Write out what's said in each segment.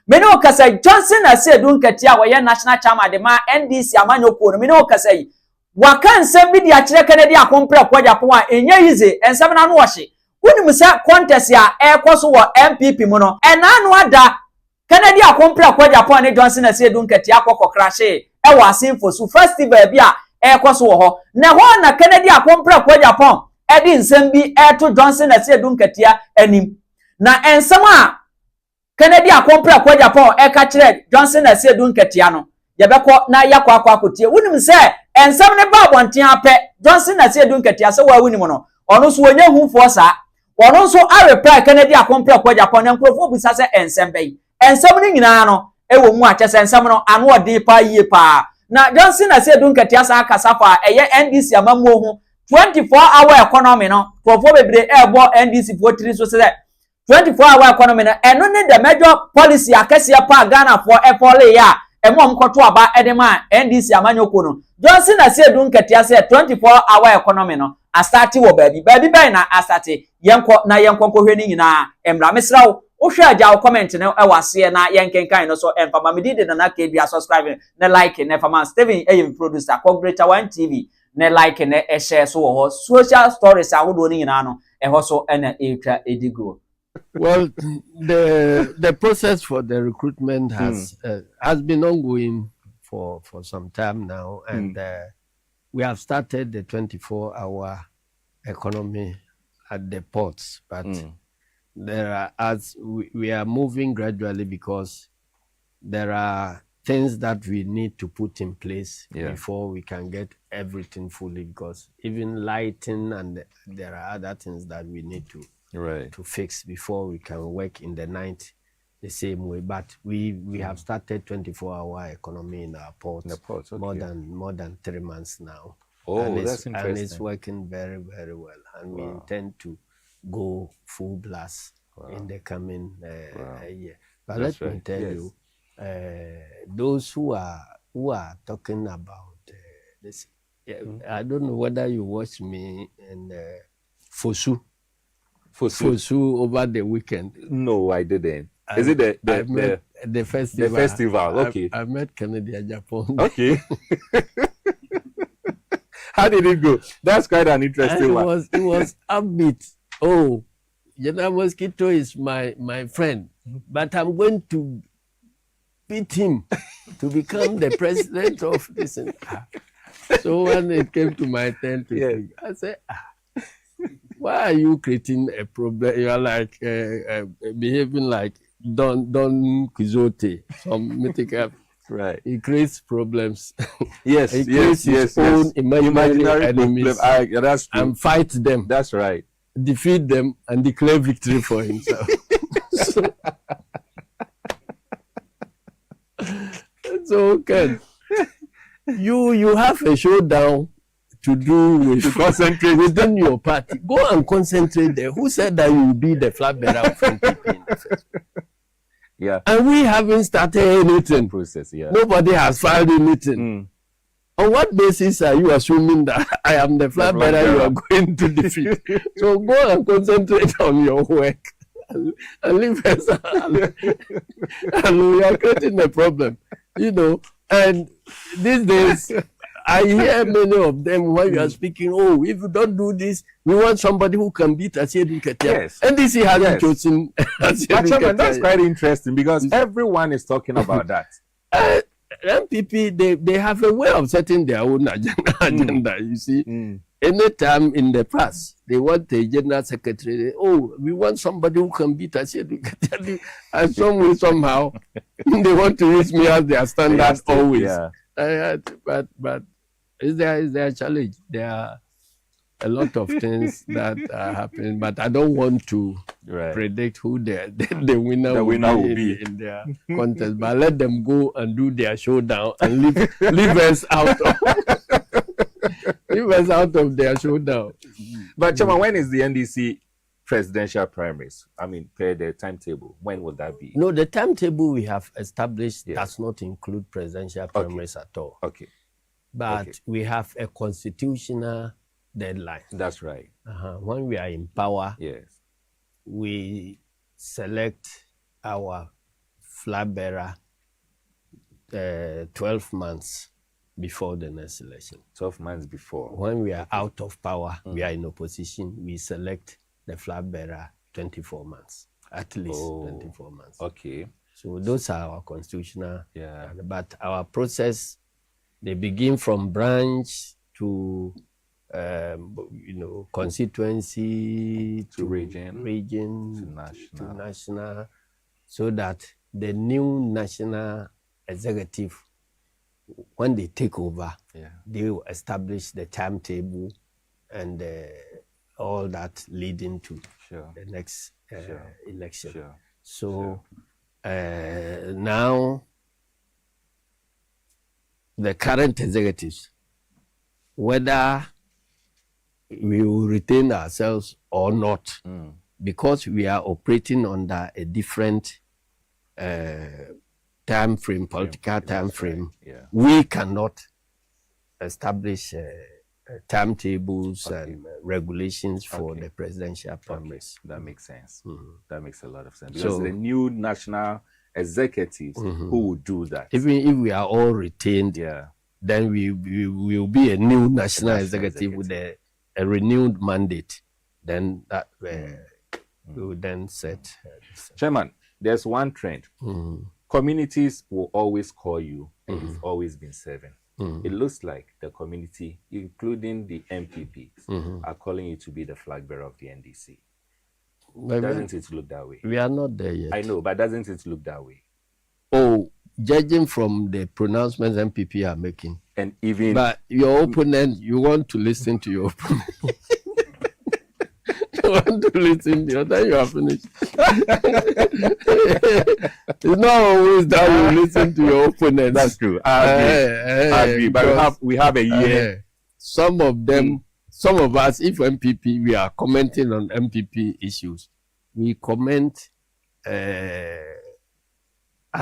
Meno kasai Johnson Asiedu Nketia we national chairman de ma NDC amanyoko no meno kasai waka nsem bi dia kire Kennedy akompre kwa Japan a enye yize ensem na no wohye woni se contest ya ekoso wo MPP mu no ena no ada Kennedy akompre kwa Japan ne Johnson Asiedu Nketia akokokrahye wo asenfo su festival bi a ekoso wo ho na ho na Kennedy akompre kwa Japan edi nsem bi eto Johnson Asiedu Nketia anim na ensem a Kennedy akompre kwa Japan eka kire Johnson Asiedu Nketia no yebekọ na yakọ akotie wonim se ensem ne ba bonten apẹ Johnson Asiedu Nketia se wa wonim no ono so onye humfo sa ono so a reply Kennedy akompre kwa Japan na nkrofo bisa se ensem bɛyi ensem ne nyina no ewo mu akyɛ se ensem no ano ɔde pa yie pa na Johnson Asiedu Nketia sa akasafa eye NDC amamuo ho 24-hour economy no nkrofo bebre ebo NDC votiri so se 24-hour economy no eno ne the major policy akese pa Ghana for efole ya emom koto aba edema NDC amanyoko no Johnson Asiedu Nketia se 24-hour economy no a start wo baby by na a start yenko hwe ni nyina emra mesrawo wo hwe aja wo comment no e wase na yenkenkan no so emfama medide na ka bia subscribe na like na fama Steven eyim producer Congreta 1 TV na like na e share so wo social stories ahodo ni nyina no e ho so na etwa edigo. Well, the process for the recruitment has been ongoing for some time now, and we have started the 24-hour economy at the ports, but there are, as we are moving gradually, because there are things that we need to put in place before we can get everything fully, because even lighting and there are other things that we need to fix before we can work in the night the same way. But we have started 24-hour economy in our ports, more than 3 months now. Oh, and that's interesting. And it's working very, very well. And we intend to go full blast in the coming year. But let me tell you, those who are talking about this, I don't know whether you watched me in Fosu over the weekend. No, I didn't. Is it the festival? The festival, okay. I met Kennedy at Japan. Okay. How did it go? That's quite an interesting one. It was upbeat. Oh, General Mosquito is my friend, but I'm going to beat him to become the president of this. So when it came to my turn to speak, I said, why are you creating a problem? You are like behaving like Don Quixote from mythical. Right. He creates problems. Yes, he creates his own imaginary enemies that's true. And fight them. That's right. Defeat them and declare victory for himself. So Ken, you have a showdown to do with to concentrate within your party. Go and concentrate there. Who said that you will be the flag bearer of NPP in the first place? Yeah. And we haven't started anything. Process, yeah. Nobody has filed anything. On what basis are you assuming that I am the flag bearer you are going to defeat? So go and concentrate on your work and leave us and we are creating a problem, you know. And these days I hear many of them when you are speaking, oh, if you don't do this, we want somebody who can beat Asiedu Nketia. Yes. NDC hasn't chosen Asiedu Nketia. That's quite interesting because everyone is talking about that. MPP, they have a way of setting their own agenda, you see. Anytime in the past, they want a general secretary, oh, we want somebody who can beat Asiedu Nketia. And some way, somehow, they want to use me as their standard always. Yeah. But is there a challenge? There are a lot of things that are happening, but I don't want to predict who the winner will be in their contest. But let them go and do their showdown and leave us out of leave us out of their showdown. But Chairman, when is the NDC presidential primaries? I mean, per the timetable, when will that be? No, the timetable we have established does not include presidential primaries at all. Okay. But we have a constitutional deadline. That's right. When we are in power, yes, we select our flag bearer 12 months before the next election. 12 months before. When we are out of power, we are in opposition, we select the flag bearer 24 months, at least 24 months. Okay. So those are our constitutional, Yeah. But our process, they begin from branch to, constituency to region to national, so that the new national executive, when they take over, they will establish the timetable and all that leading to the next election. So now the current executives, whether we will retain ourselves or not, because we are operating under a different time frame, political time frame, we cannot establish timetables and regulations for the presidential primaries. That makes sense. That makes a lot of sense. Because the new national executives who will do that. Even if we are all retained, then we will be a new national executive with a renewed mandate. Then that we will then set. Chairman, there's one trend. Communities will always call you, and you've always been serving. It looks like the community, including the MPPs, are calling you to be the flag bearer of the NDC. Doesn't it look that way? We are not there yet. I know, but doesn't it look that way? Oh, judging from the pronouncements MPP are making. And even... But your opponent, you want to listen to your opponent. You want to listen to your, then you are finished. It's not always that you listen to your opponent. That's true. I agree. But we have a year. Some of them, some of us, if MPP, we are commenting on MPP issues, we comment as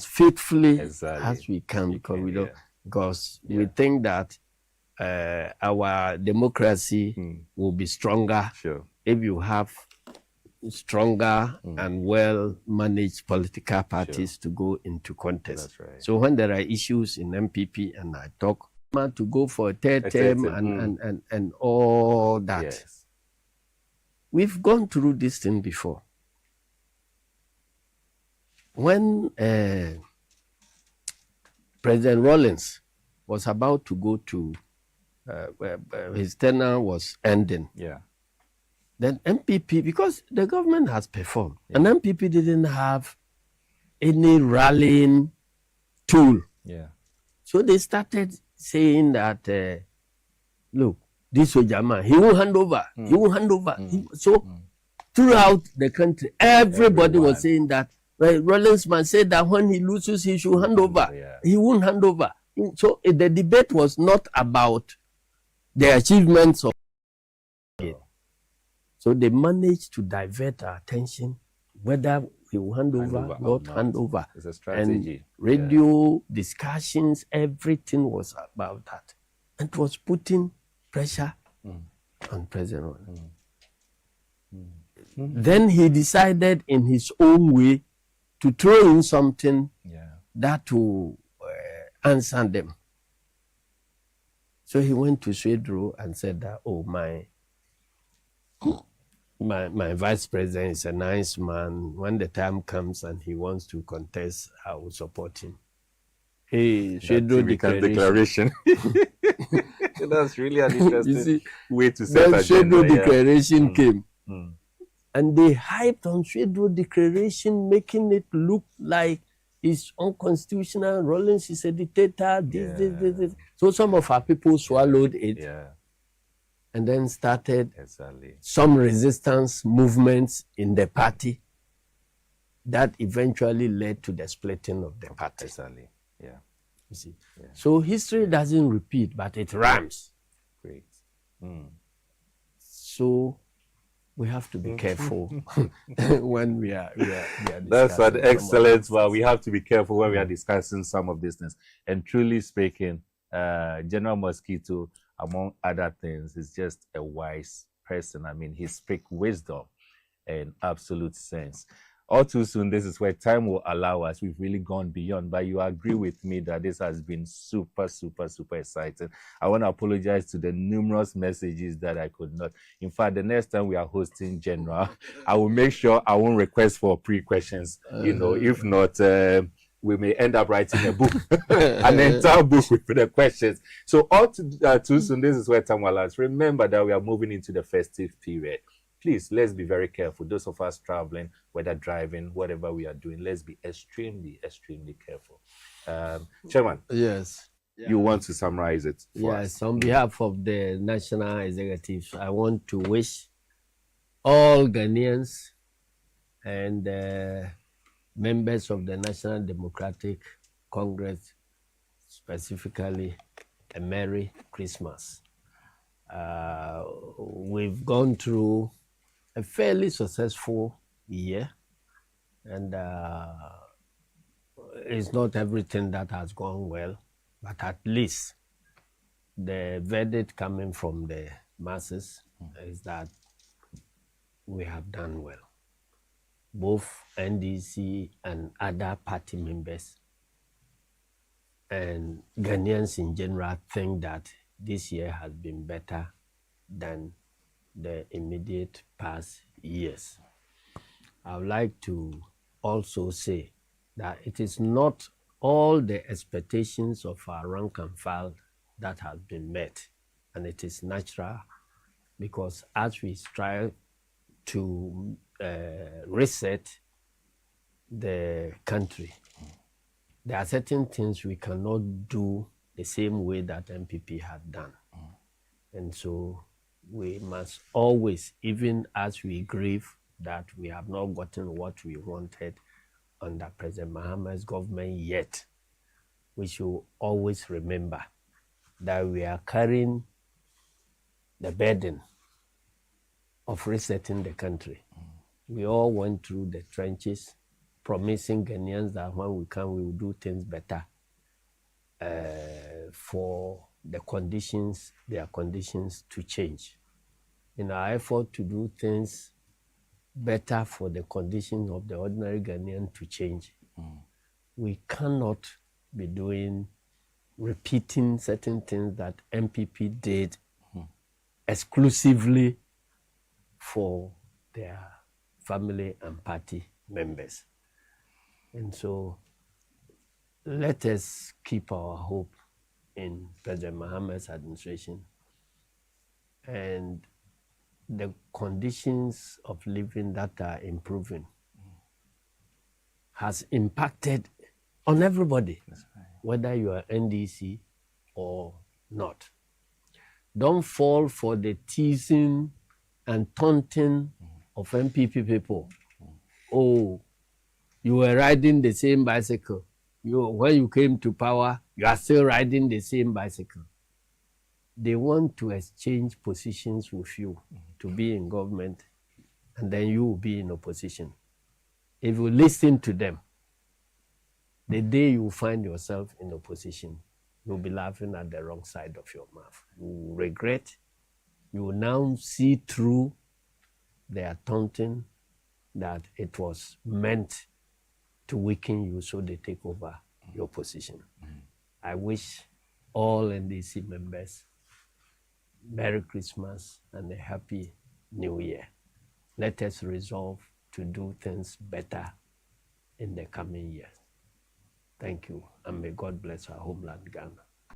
faithfully as we can, because we don't, because we think that our democracy will be stronger if you have stronger and well-managed political parties to go into contest. So when there are issues in MPP and I talk to go for a third term and all that, we've gone through this thing before. When President Rawlings was about to go to, his tenure was ending. Then MPP, because the government has performed, and MPP didn't have any rallying tool. So they started saying that, look, this Ojama, he will hand over, he will hand over. So throughout the country, everybody was saying that, Rawlings man said that when he loses, he should hand over. He won't hand over. So the debate was not about the achievements of it. So they managed to divert our attention, whether he will hand over, not hand over. It's a strategy. And radio discussions, everything was about that. And it was putting pressure on President Rawlings. Then he decided in his own way to throw in something that will answer them. So he went to Asiedu and said that, oh, my vice president is a nice man. When the time comes and he wants to contest, I will support him. Hey, Asiedu declaration. That's really an interesting way to say that. Asiedu declaration came. And they hyped on Asiedu declaration, making it look like it's unconstitutional. Rawlings is a dictator. This. So some of our people swallowed it. And then started some resistance movements in the party that eventually led to the splitting of the party. You see? So history doesn't repeat, but it rhymes. Great. So we have to be careful when we are That's an excellent one. We have to be careful when we are discussing some of these things. And truly speaking, General Mosquito, among other things, is just a wise person. I mean, he speaks wisdom and absolute sense. all too soon, this is where time will allow us. We've really gone beyond, but you agree with me that this has been super, super, super exciting. I want to apologize to the numerous messages that I could not. In fact, the next time we are hosting General, I will make sure I won't request for pre-questions. If not, we may end up writing a book, an entire book with the questions. So all too soon, this is where time will allow us. Remember that we are moving into the festive period. Please, let's be very careful. Those of us traveling, whether driving, whatever we are doing, let's be extremely, extremely careful. Chairman. Yes. You want to summarize it for us? Yes. On behalf of the National Executive, I want to wish all Ghanaians and members of the National Democratic Congress, specifically, a Merry Christmas. We've gone through a fairly successful year, and it's not everything that has gone well, but at least the verdict coming from the masses is that we have done well. Both NDC and other party members and Ghanaians in general think that this year has been better than the immediate past years. I would like to also say that it is not all the expectations of our rank and file that have been met, and it is natural because as we strive to reset the country, there are certain things we cannot do the same way that MPP had done. And so we must always, even as we grieve that we have not gotten what we wanted under President Mahama's government yet, we should always remember that we are carrying the burden of resetting the country. We all went through the trenches, promising Ghanaians that when we come, we will do things better for the conditions, their conditions to change. In our effort to do things better for the conditions of the ordinary Ghanaian to change, we cannot be repeating certain things that MPP did exclusively for their family and party members. And so let us keep our hope in President Mahama's administration, and the conditions of living that are improving has impacted on everybody, whether you are NDC or not. Don't fall for the teasing and taunting of MPP people. Oh, you were riding the same bicycle. When you came to power, you are still riding the same bicycle. They want to exchange positions with you to be in government, and then you will be in opposition. If you listen to them, the day you find yourself in opposition, you'll be laughing at the wrong side of your mouth. You will regret. You will now see through their taunting that it was meant to weaken you, so they take over your position. I wish all NDC members Merry Christmas and a Happy New Year. Let us resolve to do things better in the coming years. Thank you, and may God bless our homeland, Ghana.